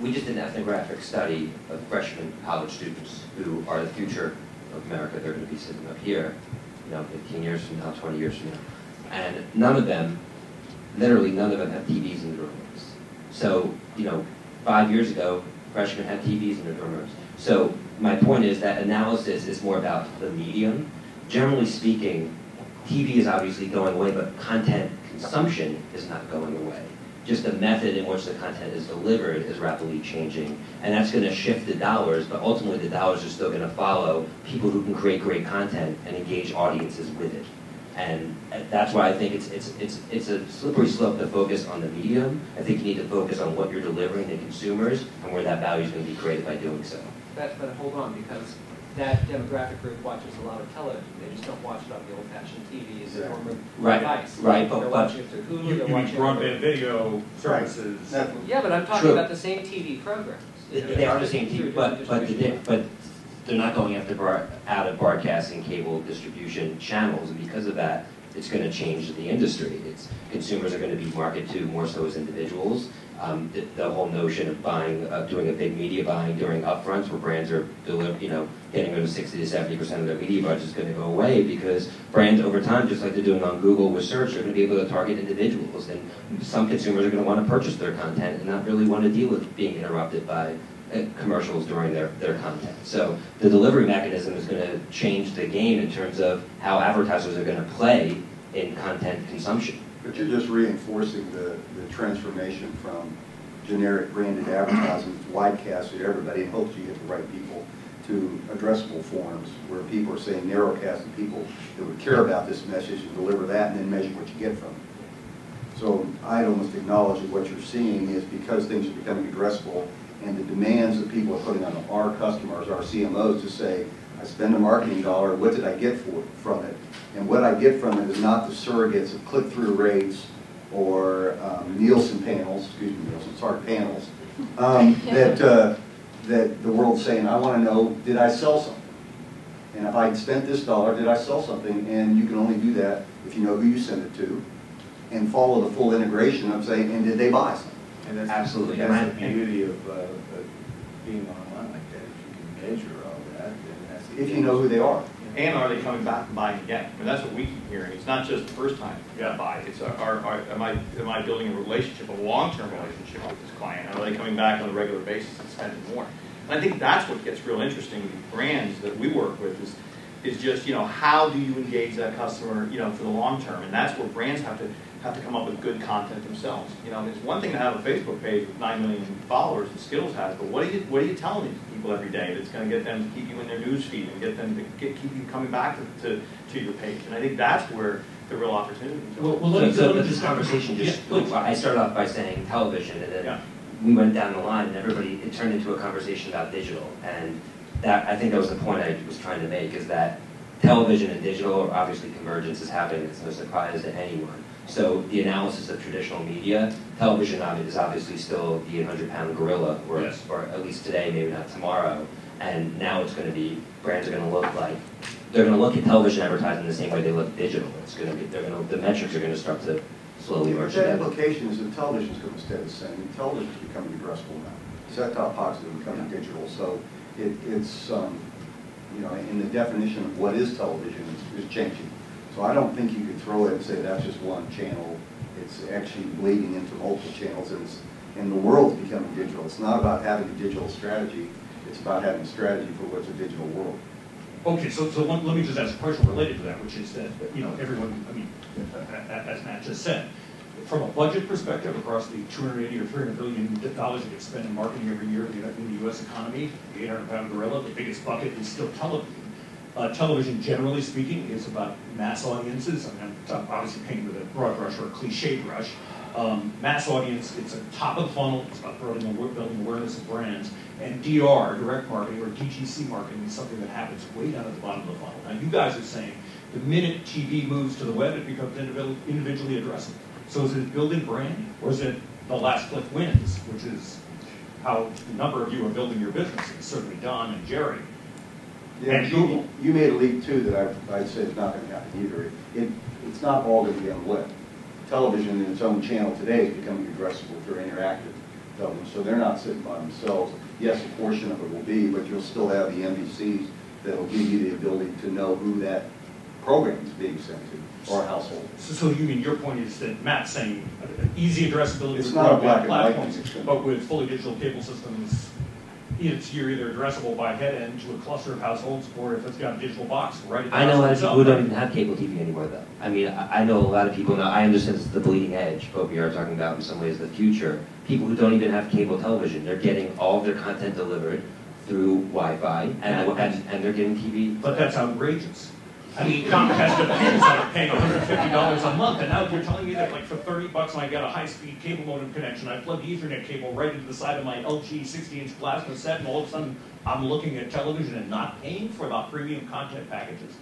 we just did an ethnographic study of freshman college students who are the future of America. They're going to be sitting up here, 15 years from now, 20 years from now. And none of them, literally none of them have TVs in their dorm rooms. So, 5 years ago, freshmen had TVs in their dorm rooms. So my point is that analysis is more about the medium. Generally speaking, TV is obviously going away, but content consumption is not going away. Just the method in which the content is delivered is rapidly changing, and that's going to shift the dollars, but ultimately the dollars are still going to follow people who can create great content and engage audiences with it. And that's why I think it's a slippery slope to focus on the medium. I think you need to focus on what you're delivering to consumers and where that value is going to be created by doing so. But hold on, because that demographic group watches a lot of television. They just don't watch it on the old-fashioned TV as a form of device. Right. They're watching it through Hulu. You mean broadband video services. Right. Yeah, but I'm talking about the same TV programs. They are the same TV, but they're not going out of broadcasting cable distribution channels, and because of that, it's going to change the industry. Consumers are going to be marketed to more so as individuals. The whole notion of doing a big media buying during upfronts where brands are getting rid of 60 to 70% of their media budget is going to go away, because brands over time, just like they're doing on Google with search, are going to be able to target individuals, and some consumers are going to want to purchase their content and not really want to deal with being interrupted by commercials during their content. So the delivery mechanism is going to change the game in terms of how advertisers are going to play in content consumption. But you're just reinforcing the transformation from generic branded advertising, widecast to everybody, and hopes you get the right people, to addressable forms where people are saying narrowcasted people that would care about this message and deliver that and then measure what you get from it. So I'd almost acknowledge that what you're seeing is because things are becoming addressable and the demands that people are putting on our customers, our CMOs, to say, I spend a marketing dollar, what did I get from it? And what I get from it is not the surrogates of click-through rates or Nielsen panels, that the world's saying, I want to know, did I sell something? And if I spent this dollar, did I sell something? And you can only do that if you know who you sent it to and follow the full integration of saying, and did they buy something? And that's absolutely. That's the beauty of being online like that. You can measure all that. And that's if you know who they are. And are they coming back and buying again? I mean, that's what we keep hearing. It's not just the first time you got to buy. It's am I building a relationship, a long-term relationship with this client? Are they coming back on a regular basis and spending more? And I think that's what gets real interesting with the brands that we work with is just, how do you engage that customer, for the long term? And that's where brands have to come up with good content themselves. It's one thing to have a Facebook page with 9 million followers that Skittles has, but what are you telling these people every day that's going to get them to keep you in their news feed and get them to keep you coming back to your page? And I think that's where the real opportunities are. Well, so this conversation I started off by saying television, and then we went down the line, and it turned into a conversation about digital. And I think that was the point I was trying to make, is that television and digital, obviously convergence is happening. It's no surprise to anyone. So the analysis of traditional media, television is obviously still the 800-pound gorilla, or at least today, maybe not tomorrow. And now it's going to be, brands are going to look like, they're going to look at television advertising the same way they look at digital. It's going to be, the metrics are going to start to slowly merge together. The implication is that television is going to stay the same. Television is becoming addressable now. Set-top boxes are becoming digital. So it's in the definition of what is television is changing. So I don't think you could throw it and say that's just one channel. It's actually bleeding into multiple channels, and the world's becoming digital. It's not about having a digital strategy. It's about having a strategy for what's a digital world. Okay, so let me just ask a question related to that, which is that, everyone, as Matt just said, from a budget perspective, across the $280 or $300 billion that gets spent in marketing every year in the U.S. economy, the 800-pound gorilla, the biggest bucket is still television. Television, generally speaking, is about mass audiences. I'm obviously painting with a broad brush or a cliche brush. Mass audience, it's at the top of the funnel. It's about building awareness of brands. And DR, direct marketing, or DTC marketing, is something that happens way down at the bottom of the funnel. Now, you guys are saying the minute TV moves to the web, it becomes individually addressable. So is it building brand, or is it the last click wins, which is how a number of you are building your businesses, certainly Don and Jere. Yeah, and Google. You made a leap, too, that I'd say is not going to happen either. It's not all going to be on the web. Television in its own channel today is becoming addressable through interactive. television, so they're not sitting by themselves. Yes, a portion of it will be, but you'll still have the NBCs that will give you the ability to know who that program is being sent to, or a household. So you mean your point is that Matt's saying easy addressability It's with not a broadband black and white platforms, thing. but with fully digital cable systems, you're either addressable by head end to a cluster of households, or if it's got a digital box, right at the I know a lot of household people who don't itself. even have cable TV anymore, though. I mean, I know a lot of people now. I understand it's the bleeding edge, but we are talking about in some ways the future. People who don't even have cable television, they're getting all of their content delivered through Wi-Fi, and they're getting TV. But that's outrageous. I mean, Comcast appears like paying $150 a month, and now you're telling me that like for $30 I get a high-speed cable modem connection, I plug the Ethernet cable right into the side of my LG 60-inch plasma set, and all of a sudden I'm looking at television and not paying for the premium content packages.